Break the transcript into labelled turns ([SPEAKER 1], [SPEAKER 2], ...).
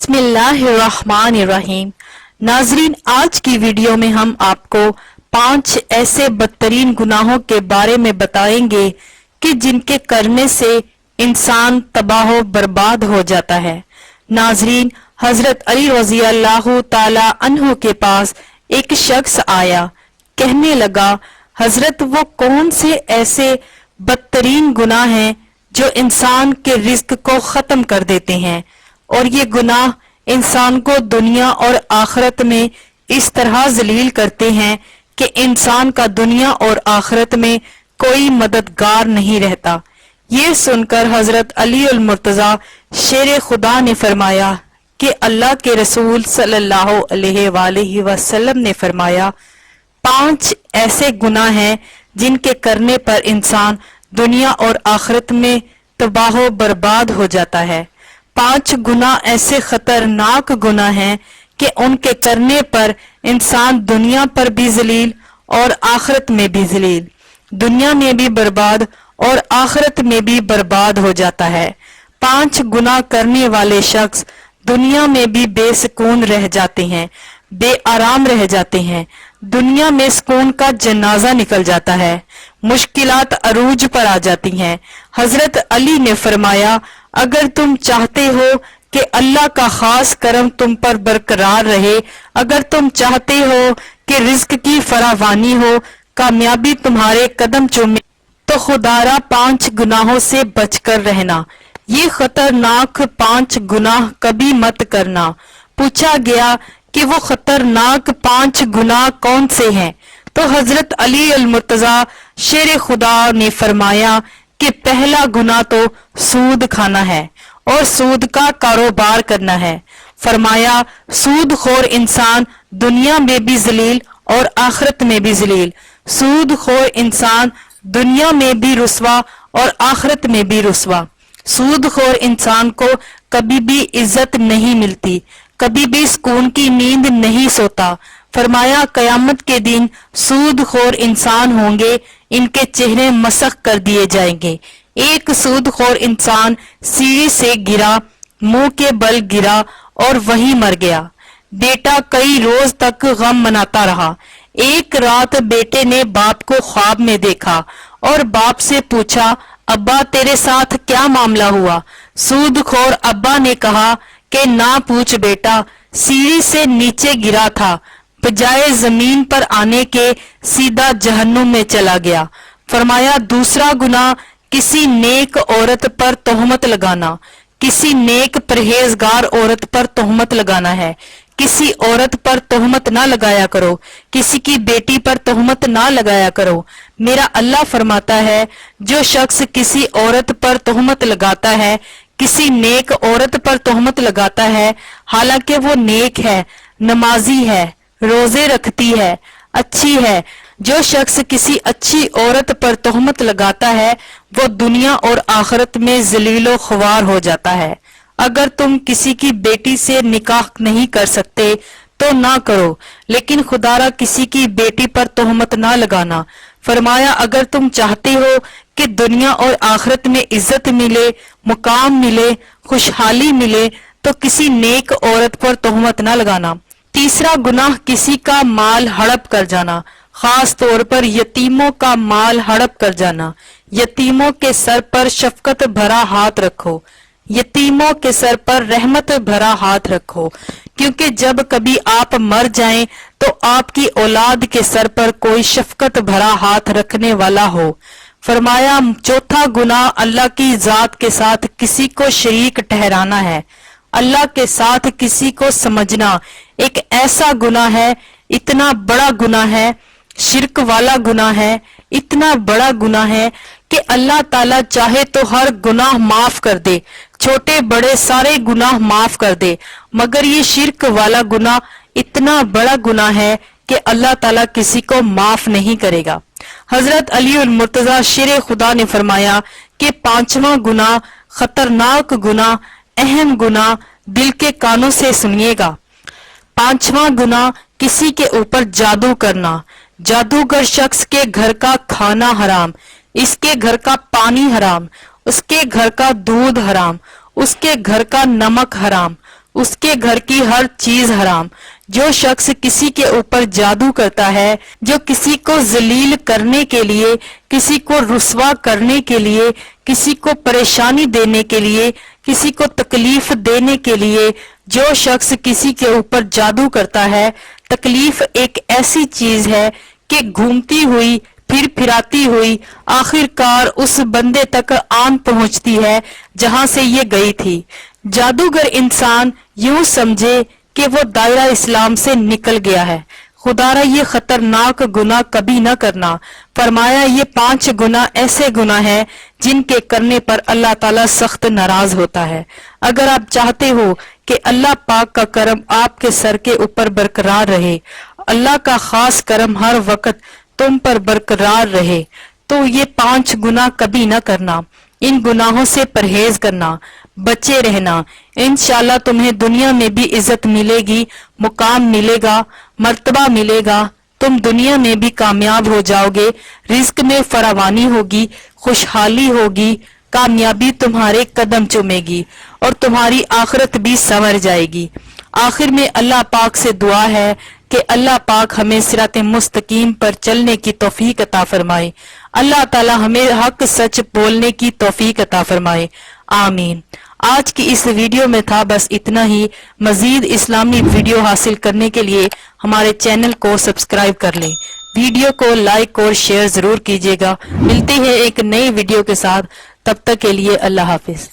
[SPEAKER 1] बिस्मिल्लाहिर्रहमानिर्रहीम। नाजरीन, आज की वीडियो में हम आपको 5 ऐसे बदतरीन गुनाहों के बारे में बताएंगे कि जिनके करने से इंसान तबाह बर्बाद हो जाता है। नाजरीन, हजरत अली रजी अल्लाह ताला अन्हु के पास एक शख्स आया, कहने लगा, हजरत वो कौन से ऐसे बदतरीन गुनाह हैं जो इंसान के रिज्क को खत्म कर देते हैं, और ये गुनाह इंसान को दुनिया और आखिरत में इस तरह जलील करते हैं कि इंसान का दुनिया और आखिरत में कोई मददगार नहीं रहता। ये सुनकर हजरत अली अल मुर्तजा शेर खुदा ने फरमाया कि अल्लाह के रसूल सल्लल्लाहु अलैहि वसल्लम ने फरमाया, 5 ऐसे गुनाह हैं जिनके करने पर इंसान दुनिया और आखिरत में तबाह बर्बाद हो जाता है। 5 गुनाह ऐसे खतरनाक गुनाह हैं कि उनके करने पर इंसान दुनिया पर भी जलील और आखिरत में भी जलील, दुनिया में भी बर्बाद और आखिरत में भी बर्बाद हो जाता है। 5 गुनाह करने वाले शख्स दुनिया में भी बेसुकून रह जाते हैं, बेआराम रह जाते हैं, दुनिया में सुकून का जनाजा निकल जाता है, मुश्किलात अरूज पर आ जाती हैं। हजरत अली ने फरमाया, अगर तुम चाहते हो कि अल्लाह का खास करम तुम पर बरकरार रहे, अगर तुम चाहते हो कि रिज्क की फरावानी हो, कामयाबी तुम्हारे कदम चूमे, तो खुदारा 5 गुनाहों से बचकर रहना। ये खतरनाक 5 गुनाह कभी मत करना। पूछा गया कि वो खतरनाक 5 गुनाह कौन से हैं, तो हजरत अली अल मुर्तजा शेर खुदा ने फरमाया कि पहला गुनाह तो सूद खाना है और सूद का कारोबार करना है। फरमाया, सूद खोर इंसान दुनिया में भी जलील और आखिरत में भी जलील, सूद खोर इंसान दुनिया में भी रुस्वा और आखिरत में भी रुस्वा। सूद खोर इंसान को कभी भी इज्जत नहीं मिलती, कभी भी सुकून की नींद नहीं सोता। फरमाया, कयामत के दिन सूद खोर इंसान होंगे, इनके चेहरे मसख कर दिए जाएंगे। एक सूद खोर इंसान सीढ़ी से गिरा, मुंह के बल गिरा और वहीं मर गया। बेटा कई रोज तक गम मनाता रहा। एक रात बेटे ने बाप को ख्वाब में देखा और बाप से पूछा, अब्बा तेरे साथ क्या मामला हुआ? सूदखोर अब्बा ने कहा कि ना पूछ बेटा, सीढ़ी से नीचे गिरा था, बजाय जमीन पर आने के सीधा जहन्नुम में चला गया। फरमाया, दूसरा गुनाह किसी नेक औरत पर तोहमत लगाना, किसी नेक परहेजगार औरत पर तोहमत लगाना है। किसी औरत पर तोहमत ना लगाया करो, किसी की बेटी पर तोहमत ना लगाया करो। मेरा अल्लाह फरमाता है, जो शख्स किसी औरत पर तोहमत लगाता है, किसी नेक औरत पर तोहमत लगाता है, हालांकि वो नेक है, नमाजी है, रोजे रखती है, अच्छी है, जो शख्स किसी अच्छी औरत पर तोहमत लगाता है, वो दुनिया और आखिरत में जलीलो ख्वार हो जाता है। अगर तुम किसी की बेटी से निकाह नहीं कर सकते तो ना करो, लेकिन खुदारा किसी की बेटी पर तोहमत ना लगाना। फरमाया, अगर तुम चाहते हो कि दुनिया और आखिरत में इज्जत मिले, मुकाम मिले, खुशहाली मिले, तो किसी नेक औरत पर तोहमत ना लगाना। तीसरा गुनाह किसी का माल हड़प कर जाना, खास तौर पर यतीमों का माल हड़प कर जाना। यतीमों के सर पर शफकत भरा हाथ रखो, यतीमों के सर पर रहमत भरा हाथ रखो, क्योंकि जब कभी आप मर जाएं तो आपकी औलाद के सर पर कोई शफकत भरा हाथ रखने वाला हो। फरमाया, चौथा गुनाह अल्लाह की जात के साथ किसी को शरीक ठहराना है। अल्लाह के साथ किसी को समझना एक ऐसा गुनाह है, इतना बड़ा गुनाह है, शिरक वाला गुनाह है, इतना बड़ा गुनाह है कि अल्लाह ताला चाहे तो हर गुनाह माफ कर दे, छोटे बड़े सारे गुनाह माफ कर दे, मगर ये शिरक वाला गुनाह इतना बड़ा गुनाह है कि अल्लाह ताला किसी को माफ नहीं करेगा। हजरत अली उल मुर्तजा शेर खुदा ने फरमाया कि 5वां गुनाह खतरनाक गुनाह, अहम गुनाह, दिल के कानों से सुनिएगा। 5वां गुनाह किसी के ऊपर जादू करना। जादूगर शख्स के घर का खाना हराम, इसके घर का पानी हराम, उसके घर का दूध हराम, उसके घर का नमक हराम, اس کے گھر کی ہر چیز حرام۔ جو شخص کسی کے اوپر جادو کرتا ہے، جو کسی کو ذلیل کرنے کے لیے، کسی کو رسوا کرنے کے لیے، کسی کو پریشانی دینے کے لیے، کسی کو تکلیف دینے کے لیے، جو شخص کسی کے اوپر جادو کرتا ہے، تکلیف ایک ایسی چیز ہے کہ گھومتی ہوئی پھر پھراتی ہوئی آخر کار اس بندے تک آن پہنچتی ہے جہاں سے یہ گئی تھی۔ جادوگر انسان یوں سمجھے کہ وہ دائرہ اسلام سے نکل گیا ہے۔ خدا را یہ خطرناک گناہ کبھی نہ کرنا۔ فرمایا یہ 5 گناہ ایسے گناہ ہیں جن کے کرنے پر اللہ تعالیٰ سخت ناراض ہوتا ہے۔ اگر آپ چاہتے ہو کہ اللہ پاک کا کرم آپ کے سر کے اوپر برقرار رہے، اللہ کا خاص کرم ہر وقت تم پر برقرار رہے، تو یہ 5 گناہ کبھی نہ کرنا۔ ان گناہوں سے پرہیز کرنا، بچے رہنا۔ انشاءاللہ تمہیں دنیا میں بھی عزت ملے گی، مقام ملے گا، مرتبہ ملے گا، تم دنیا میں بھی کامیاب ہو جاؤ گے، رزق میں فراوانی ہوگی، خوشحالی ہوگی، کامیابی تمہارے قدم چومے گی اور تمہاری آخرت بھی سنور جائے گی۔ آخر میں اللہ پاک سے دعا ہے کہ اللہ پاک ہمیں صراط مستقیم پر چلنے کی توفیق عطا فرمائے۔ اللہ تعالی ہمیں حق سچ بولنے کی توفیق عطا فرمائے، آمین۔ آج کی اس ویڈیو میں تھا بس اتنا ہی۔ مزید اسلامی ویڈیو حاصل کرنے کے لیے ہمارے چینل کو سبسکرائب کر لیں، ویڈیو کو لائک اور شیئر ضرور کیجیے گا۔ ملتے ہیں ایک نئی ویڈیو کے ساتھ، تب تک کے لیے اللہ حافظ۔